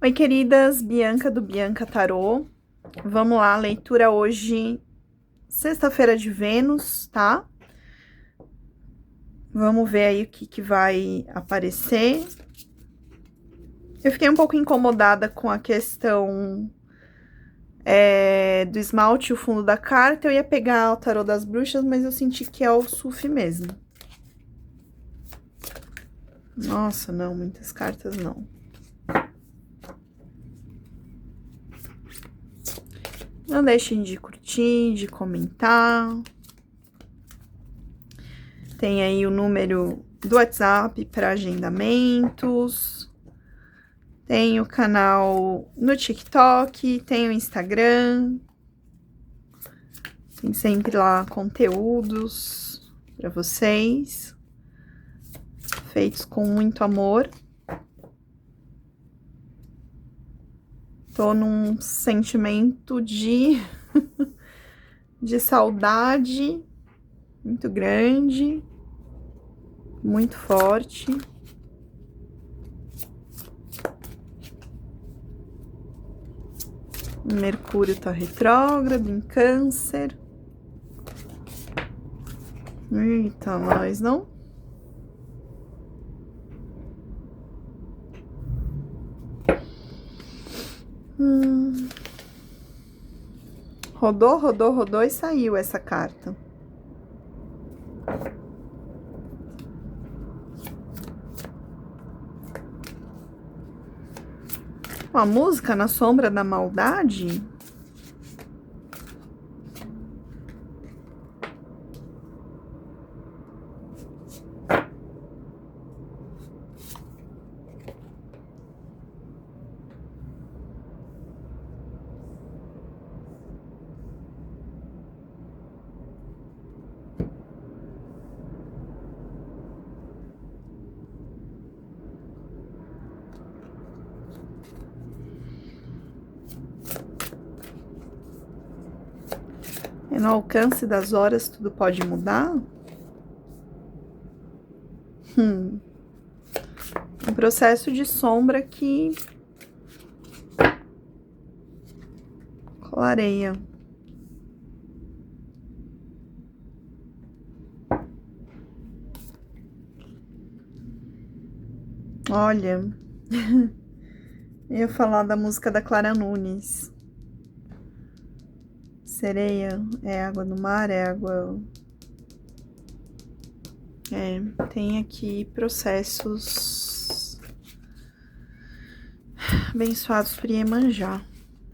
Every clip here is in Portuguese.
Oi, queridas, Bianca do Bianca Tarô. Vamos lá, leitura hoje, sexta-feira de Vênus, tá? Vamos ver aí o que vai aparecer. Eu fiquei um pouco incomodada com a questão do esmalte e o fundo da carta. Eu ia pegar o Tarô das Bruxas, mas eu senti que é o Suf mesmo. Nossa, não, muitas cartas não. Não deixem de curtir, de comentar. Tem aí o número do WhatsApp para agendamentos. Tem o canal no TikTok, tem o Instagram. Tem sempre lá conteúdos para vocês, feitos com muito amor. Tô num sentimento de saudade muito grande, muito forte. Mercúrio tá retrógrado em Câncer. Eita, nós não? Rodou, rodou, rodou e saiu essa carta. Uma música na sombra da maldade? No alcance das horas tudo pode mudar? Um processo de sombra que clareia. Olha, eu ia falar da música da Clara Nunes. Sereia, é água do mar, é água... tem aqui processos abençoados por Iemanjá,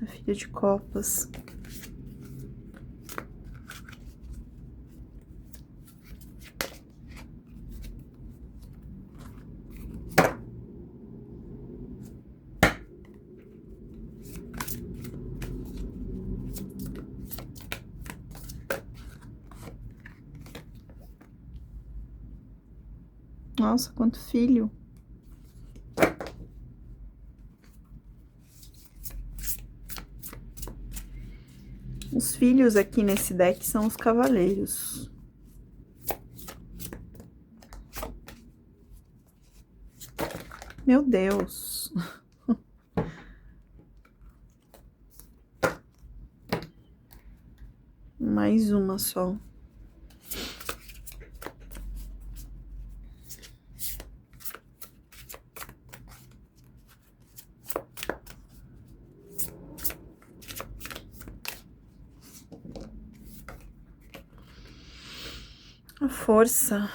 a filha de copas. Nossa, quanto filho. Os filhos aqui nesse deck são os cavaleiros. Meu Deus. Mais uma só. A força.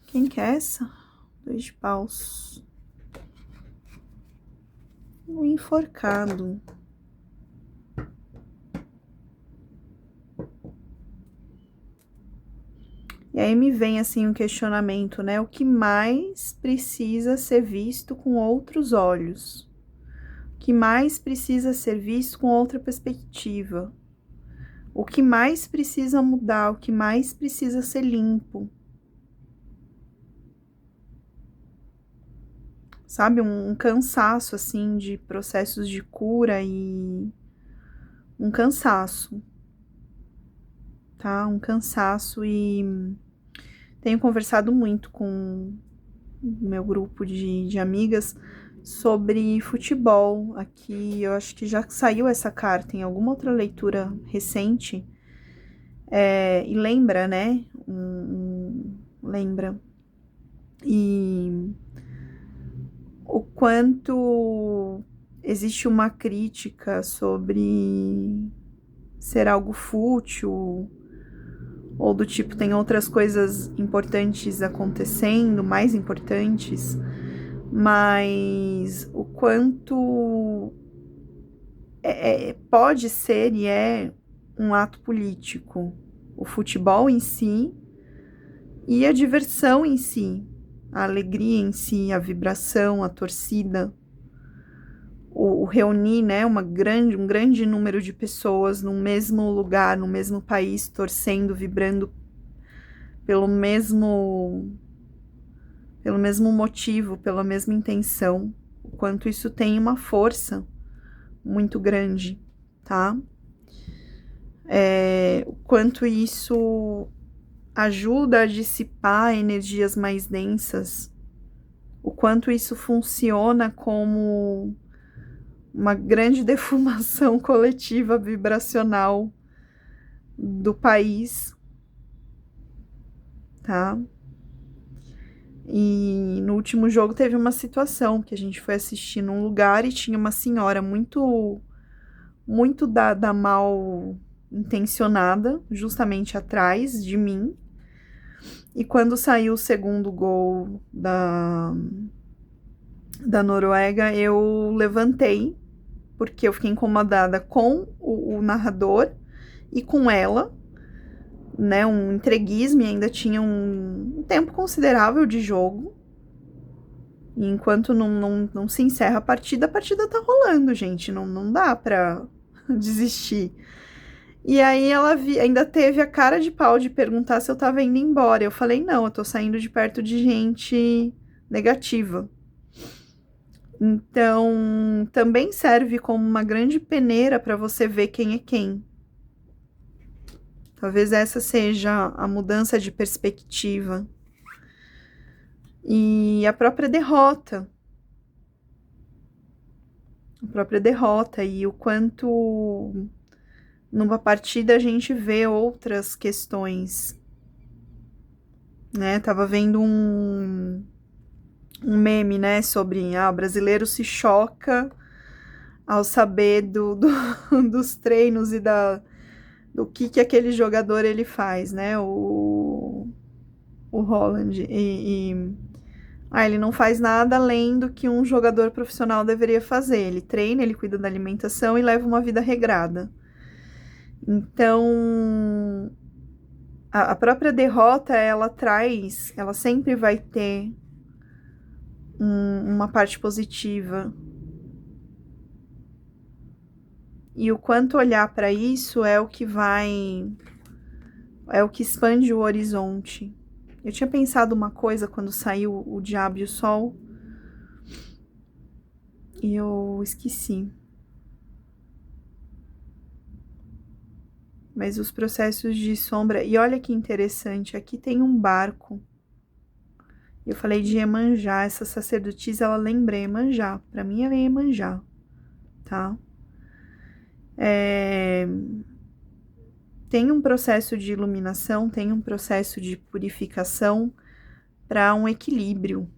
Quem que é essa? 2 de paus. O enforcado. E aí me vem assim um questionamento, né? O que mais precisa ser visto com outros olhos? O que mais precisa ser visto com outra perspectiva? O que mais precisa mudar? O que mais precisa ser limpo? Sabe, um cansaço, assim, de processos de cura e um cansaço, tá? Um cansaço e tenho conversado muito com o meu grupo de amigas sobre futebol. Aqui eu acho que já saiu essa carta em alguma outra leitura recente. E lembra, né? Lembra. E o quanto existe uma crítica sobre ser algo fútil, ou do tipo, tem outras coisas importantes acontecendo, mais importantes, mas o quanto pode ser e é um ato político. O futebol em si e a diversão em si, a alegria em si, a vibração, a torcida, o reunir, né, um grande número de pessoas no mesmo lugar, no mesmo país, torcendo, vibrando pelo mesmo motivo, pela mesma intenção, o quanto isso tem uma força muito grande, tá? O quanto isso ajuda a dissipar energias mais densas, o quanto isso funciona como uma grande defumação coletiva vibracional do país, tá? E no último jogo teve uma situação que a gente foi assistir num lugar e tinha uma senhora muito da mal intencionada, justamente atrás de mim. E quando saiu o segundo gol da Noruega, eu levantei, porque eu fiquei incomodada com o narrador e com ela, né, um entreguismo, e ainda tinha um tempo considerável de jogo. E enquanto não se encerra a partida tá rolando, gente, não dá pra desistir. E aí ela ainda teve a cara de pau de perguntar se eu tava indo embora. Eu falei, não, eu tô saindo de perto de gente negativa. Então, também serve como uma grande peneira para você ver quem é quem. Talvez essa seja a mudança de perspectiva. E a própria derrota. E o quanto numa partida a gente vê outras questões, né? Tava vendo um meme, né, sobre o brasileiro se choca ao saber dos treinos e do que aquele jogador ele faz, né? O Haaland. Ele não faz nada além do que um jogador profissional deveria fazer. Ele treina, ele cuida da alimentação e leva uma vida regrada. Então, a própria derrota, ela sempre vai ter uma parte positiva. E o quanto olhar para isso é o que expande o horizonte. Eu tinha pensado uma coisa quando saiu o Diabo e o Sol e eu esqueci. Mas os processos de sombra... E olha que interessante, aqui tem um barco. Eu falei de Iemanjá, essa sacerdotisa, ela lembra Iemanjá. Pra mim, ela é Iemanjá, tá? Tem um processo de iluminação, tem um processo de purificação para um equilíbrio,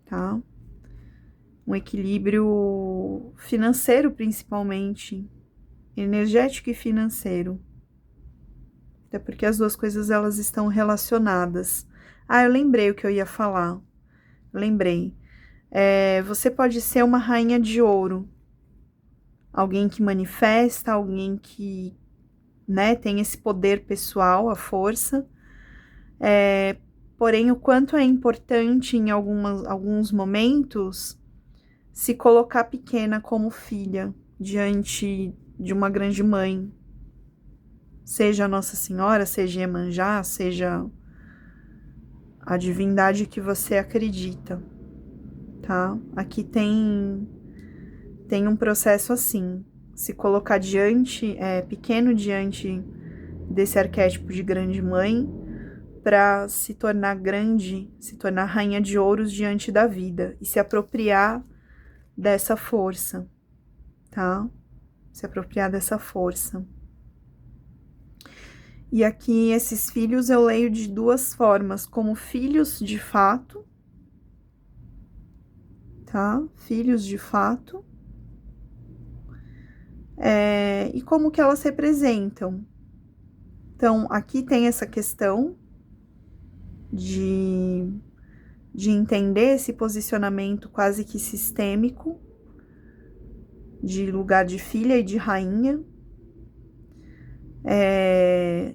tá? Um equilíbrio financeiro, principalmente, energético e financeiro. Até porque as duas coisas, elas estão relacionadas. Eu lembrei o que eu ia falar. Lembrei. Você pode ser uma rainha de ouro. Alguém que manifesta, alguém que, né, tem esse poder pessoal, a força. Porém, o quanto é importante em alguns momentos se colocar pequena como filha diante de uma grande mãe. Seja Nossa Senhora, seja Iemanjá, seja a divindade que você acredita, tá? Aqui tem um processo assim, se colocar pequeno diante desse arquétipo de grande mãe, para se tornar grande, se tornar rainha de ouros diante da vida e se apropriar dessa força, tá? Se apropriar dessa força. E aqui, esses filhos eu leio de duas formas, como filhos de fato, tá? Filhos de fato. E como que elas representam. Então, aqui tem essa questão de entender esse posicionamento quase que sistêmico, de lugar de filha e de rainha,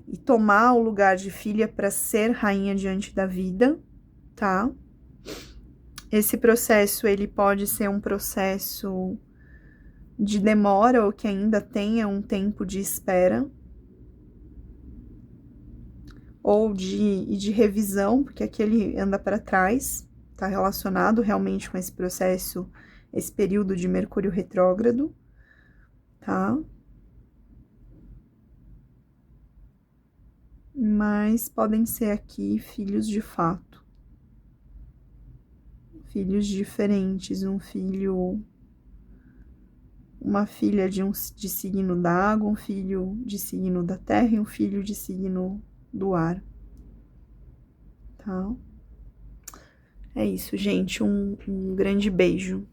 e tomar o lugar de filha para ser rainha diante da vida, tá? Esse processo, ele pode ser um processo de demora ou que ainda tenha um tempo de espera, ou de revisão, porque aqui ele anda para trás, tá relacionado realmente com esse processo, esse período de Mercúrio retrógrado, tá? Mas podem ser aqui filhos de fato. Filhos diferentes, uma filha de signo da água, um filho de signo da terra e um filho de signo do ar, tá? É isso, gente. Um grande beijo.